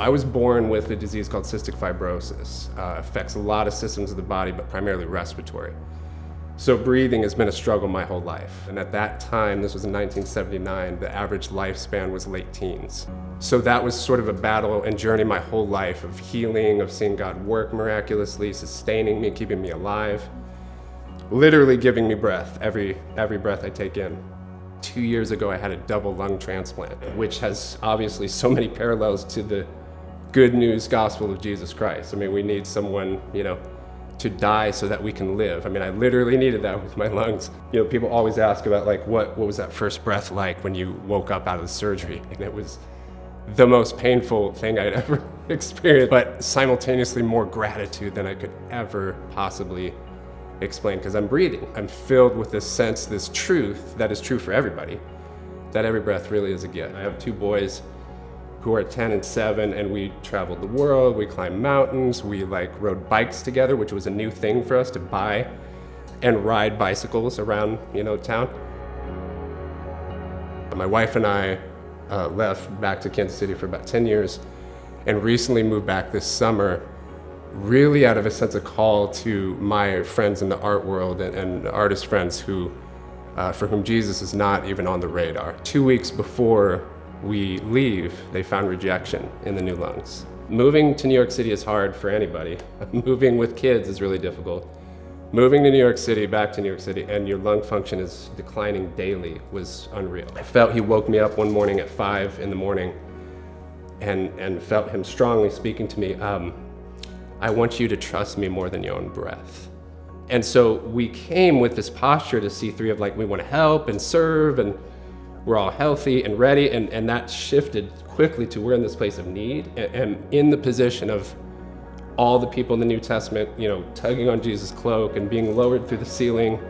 I was born with a disease called cystic fibrosis. Affects a lot of systems of the body, but primarily respiratory. So breathing has been a struggle my whole life. And at that time, this was in 1979, the average lifespan was late teens. So that was sort of a battle and journey my whole life of healing, of seeing God work miraculously, sustaining me, keeping me alive, literally giving me breath, every breath I take in. 2 years ago, I had a double lung transplant, which has obviously so many parallels to the good news gospel of Jesus Christ. I mean, we need someone, to die so that we can live. I mean, I literally needed that with my lungs. People always ask about like, what was that first breath like when you woke up out of the surgery? And it was the most painful thing I'd ever experienced, but simultaneously more gratitude than I could ever possibly explain, because I'm breathing. I'm filled with this sense, this truth that is true for everybody, that every breath really is a gift. I have 2 boys who are 10 and 7, and we traveled the world, we climbed mountains, we rode bikes together, which was a new thing for us to buy and ride bicycles around, town. My wife and I left back to Kansas City for about 10 years and recently moved back this summer, really out of a sense of call to my friends in the art world and artist friends who, for whom Jesus is not even on the radar. 2 weeks before we leave, they found rejection in the new lungs. Moving to New York City is hard for anybody. Moving with kids is really difficult. Moving to New York City, back to New York City, and your lung function is declining daily was unreal. I felt he woke me up one morning at 5 in the morning and felt him strongly speaking to me, I want you to trust me more than your own breath. And so we came with this posture to C3 of we want to help and serve, and we're all healthy and ready, and that shifted quickly to we're in this place of need and in the position of all the people in the New Testament, tugging on Jesus' cloak and being lowered through the ceiling.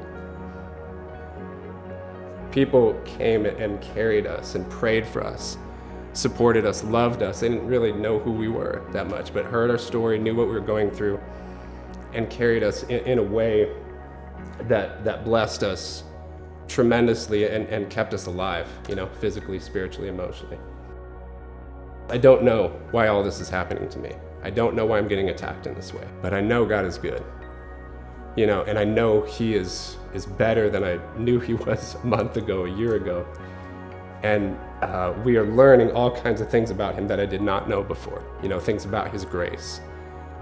People came and carried us and prayed for us, supported us, loved us. They didn't really know who we were that much, but heard our story, knew what we were going through, and carried us in a way that blessed us tremendously and kept us alive, physically, spiritually, emotionally. I don't know why all this is happening to me. I don't know why I'm getting attacked in this way, but I know God is good, and I know He is better than I knew He was a month ago, a year ago. And we are learning all kinds of things about Him that I did not know before, things about His grace,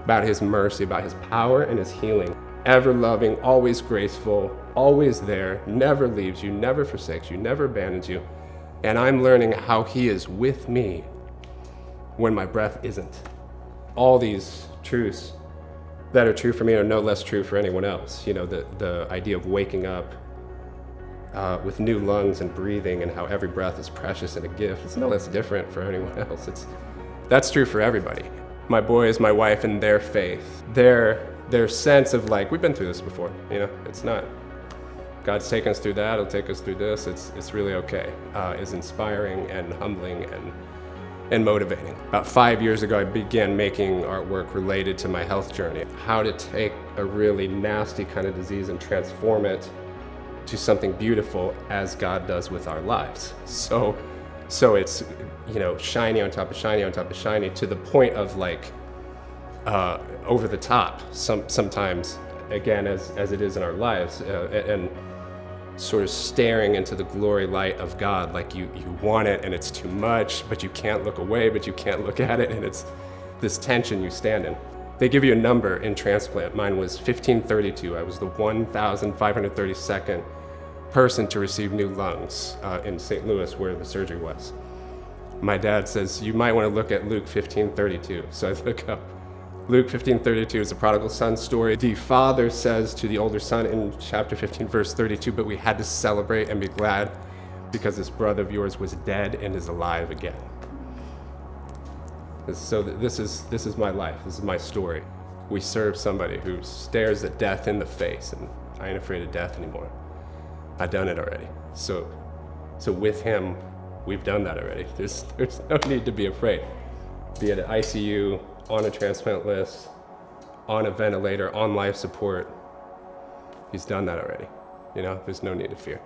about His mercy, about His power and His healing. Ever loving, always graceful, always there, never leaves you, never forsakes you, never abandons you. And I'm learning how He is with me when my breath isn't. All these truths that are true for me are no less true for anyone else. The idea of waking up with new lungs and breathing, and how every breath is precious and a gift, it's no less different for anyone else. That's true for everybody. My boys, my wife, and their faith, their sense of we've been through this before, it's not, God's taken us through that, He'll take us through this, it's really okay, is inspiring and humbling and motivating. About 5 years ago, I began making artwork related to my health journey, how to take a really nasty kind of disease and transform it to something beautiful as God does with our lives. So it's, shiny on top of shiny on top of shiny, to the point of over the top sometimes, again, as it is in our lives, and sort of staring into the glory light of God, you want it and it's too much, but you can't look away, but you can't look at it, and it's this tension you stand in. They give you a number in transplant. Mine was 1532. I was the 1,532nd person to receive new lungs in St. Louis, where the surgery was. My dad says, you might want to look at Luke 15:32. So I look up. Luke 15:32 is the prodigal son story. The father says to the older son in chapter 15, verse 32, but we had to celebrate and be glad because this brother of yours was dead and is alive again. So this is my life. This is my story. We serve somebody who stares at death in the face, and I ain't afraid of death anymore. I've done it already. So with Him, we've done that already. There's no need to be afraid. Be it an ICU, on a transplant list, on a ventilator, on life support. He's done that already. There's no need to fear.